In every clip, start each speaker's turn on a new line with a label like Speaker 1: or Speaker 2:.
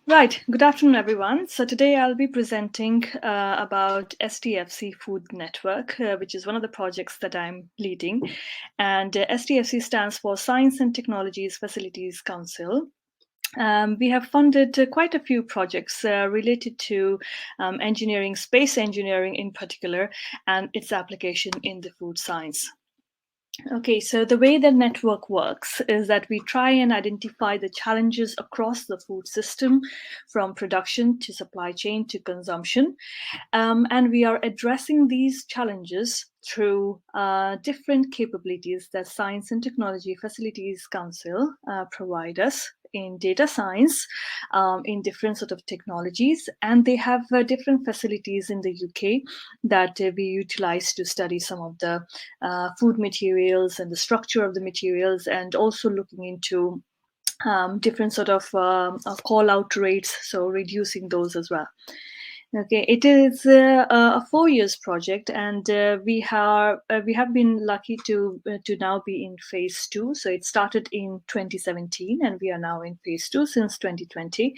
Speaker 1: Right, good afternoon, everyone. So today I'll be presenting about STFC Food Network, which is one of the projects that I'm leading. And STFC stands for Science and Technologies Facilities Council. We have funded quite a few projects related to engineering, space engineering in particular, and its application in the food science. Okay, so the way the network works is that we try and identify the challenges across the food system, from production to supply chain to consumption. And we are addressing these challenges through different capabilities that Science and Technology Facilities Council provide us in data science, in different sort of technologies, and they have different facilities in the UK that we utilize to study some of the food materials and the structure of the materials, and also looking into different sort of call out rates, so reducing those as well. Okay, it is a 4 years project, and we have been lucky to now be in phase 2. So it started in 2017, and we are now in phase 2 since 2020.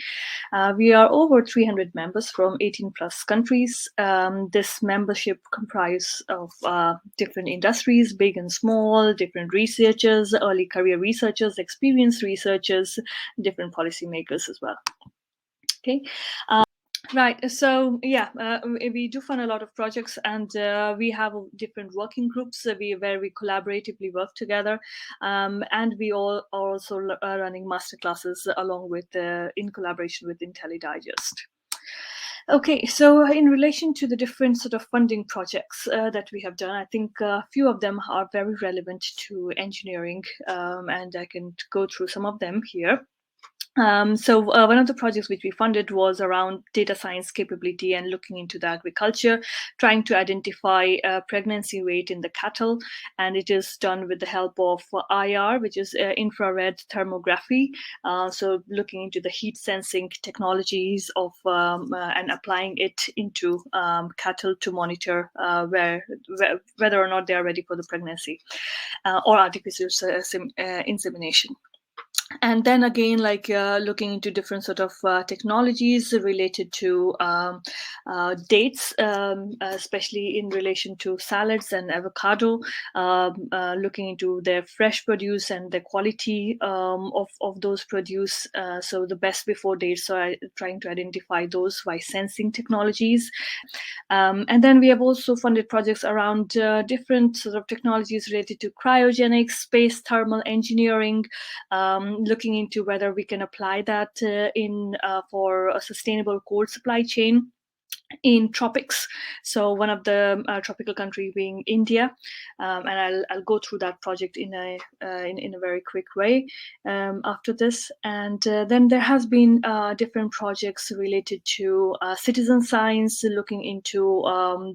Speaker 1: We are over 300 members from 18 plus countries. This membership comprises of different industries, big and small, different researchers, early career researchers, experienced researchers, different policymakers as well. Okay. Right. So yeah, we do fund a lot of projects, and we have different working groups where we collaboratively work together, and we all are also running master classes along with in collaboration with IntelliDigest. Okay, so in relation to the different sort of funding projects that we have done, I think a few of them are very relevant to engineering, and I can go through some of them here. So one of the projects which we funded was around data science capability and looking into the agriculture, trying to identify pregnancy rate in the cattle, and it is done with the help of IR, which is infrared thermography. So looking into the heat sensing technologies of and applying it into cattle to monitor whether or not they are ready for the pregnancy or artificial insemination. And then again, like looking into different sort of technologies related to dates, especially in relation to salads and avocado, looking into their fresh produce and the quality of those produce. So the best before dates, so trying to identify those by sensing technologies. And then we have also funded projects around different sort of technologies related to cryogenics, space thermal engineering, looking into whether we can apply that for a sustainable cold supply chain in tropics. So one of the tropical country being India, and I'll go through that project in a very quick way after this. And then there has been different projects related to citizen science, looking into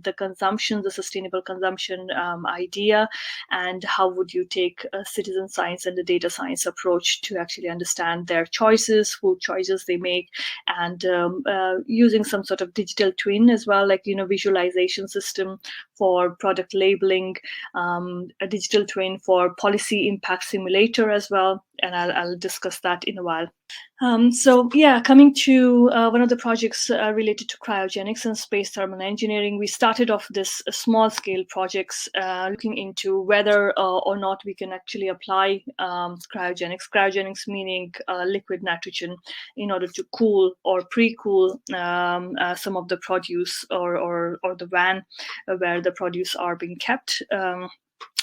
Speaker 1: the consumption, the sustainable consumption idea, and how would you take a citizen science and the data science approach to actually understand their choices, food choices they make, and using some sort of digital twin as well, like visualization system for product labeling, a digital twin for policy impact simulator as well, and I'll discuss that in a while. So yeah, coming to one of the projects related to cryogenics and space thermal engineering, we started off this small scale projects looking into whether or not we can actually apply cryogenics. Cryogenics meaning liquid nitrogen in order to cool or pre-cool some of the produce or the van where the produce are being kept.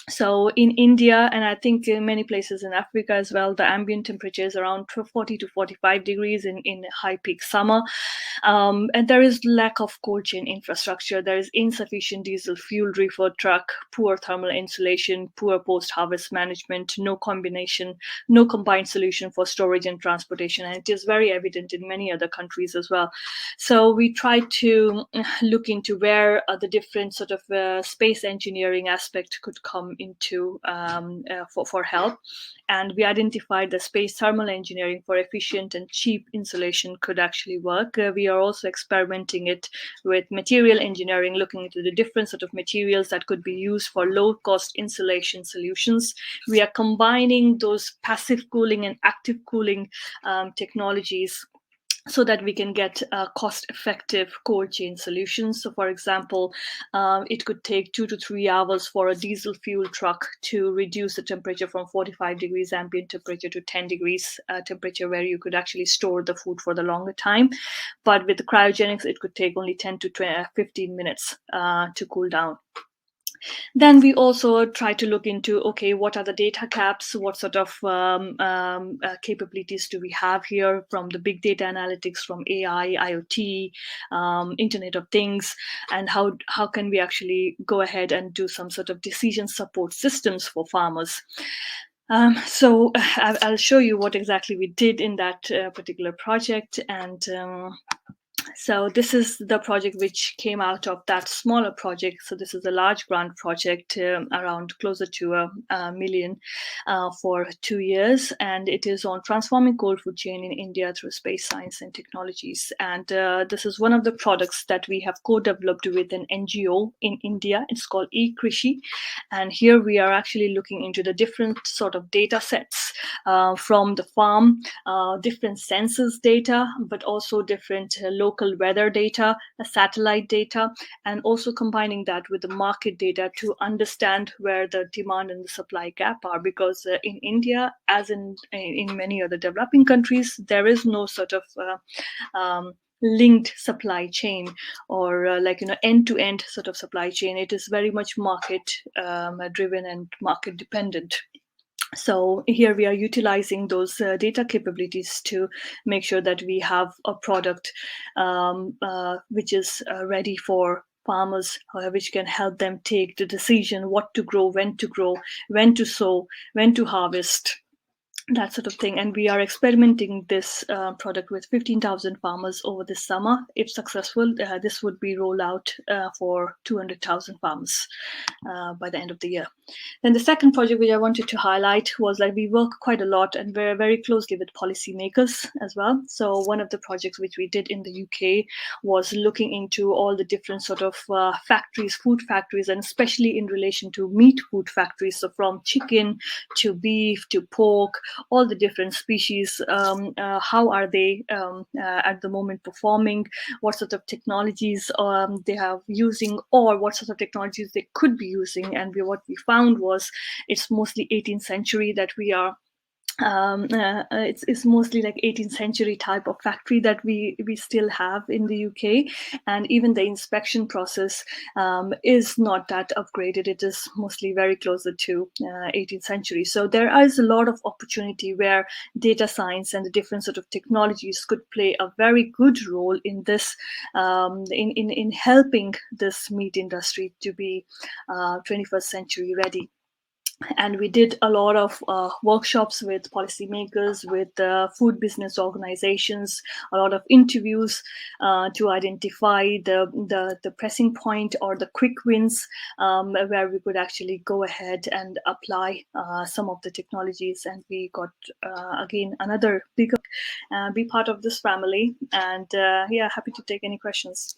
Speaker 1: So in India, and I think in many places in Africa as well, the ambient temperature is around 40 to 45 degrees in high peak summer. And there is lack of cold chain infrastructure. There is insufficient diesel fuel reefer truck, poor thermal insulation, poor post-harvest management, no combined solution for storage and transportation. And it is very evident in many other countries as well. So we try to look into where the different sort of space engineering aspect could come for help. And we identified the space thermal engineering for efficient and cheap insulation could actually work. We are also experimenting it with material engineering, looking into the different sort of materials that could be used for low-cost insulation solutions. We are combining those passive cooling and active cooling technologies so that we can get cost-effective cold chain solutions. So, for example, it could take 2 to 3 hours for a diesel fuel truck to reduce the temperature from 45 degrees ambient temperature to 10 degrees temperature, where you could actually store the food for the longer time. But with the cryogenics, it could take only 10 to 15 minutes to cool down. Then we also try to look into, okay, what are the data caps? What sort of capabilities do we have here from the big data analytics, from AI, IoT, Internet of Things, and how can we actually go ahead and do some sort of decision support systems for farmers? So I'll show you what exactly we did in that particular project. And so this is the project which came out of that smaller project. So this is a large grant project, around closer to a million for 2 years, and it is on transforming cold food chain in India through space science and technologies. And this is one of the products that we have co-developed with an NGO in India. It's called eKrishi, and here we are actually looking into the different sort of data sets from the farm, different census data, but also different local weather data, satellite data, and also combining that with the market data to understand where the demand and the supply gap are. Because in India, as in many other developing countries, there is no sort of linked supply chain, or end-to-end sort of supply chain. It is very much market driven and market dependent. So here we are utilizing those data capabilities to make sure that we have a product which is ready for farmers, which can help them take the decision what to grow, when to sow, when to harvest, that sort of thing. And we are experimenting this product with 15,000 farmers over this summer. If successful, this would be rolled out for 200,000 farmers by the end of the year. Then the second project which I wanted to highlight was that we work quite a lot and very closely with policymakers as well. So one of the projects which we did in the UK was looking into all the different sort of factories, food factories, and especially in relation to meat food factories. So from chicken to beef to pork, all the different species, how are they at the moment performing, what sort of technologies they have using, or what sort of technologies they could be using. And what we found was it's mostly 18th century that we are it's mostly like 18th century type of factory that we still have in the UK, and even the inspection process is not that upgraded. It is mostly very closer to 18th century. So there is a lot of opportunity where data science and the different sort of technologies could play a very good role in this, in helping this meat industry to be 21st century ready. And we did a lot of workshops with policymakers, with food business organizations, a lot of interviews to identify the pressing point or the quick wins, where we could actually go ahead and apply some of the technologies. And we got again another bigger be part of this family. And yeah, happy to take any questions.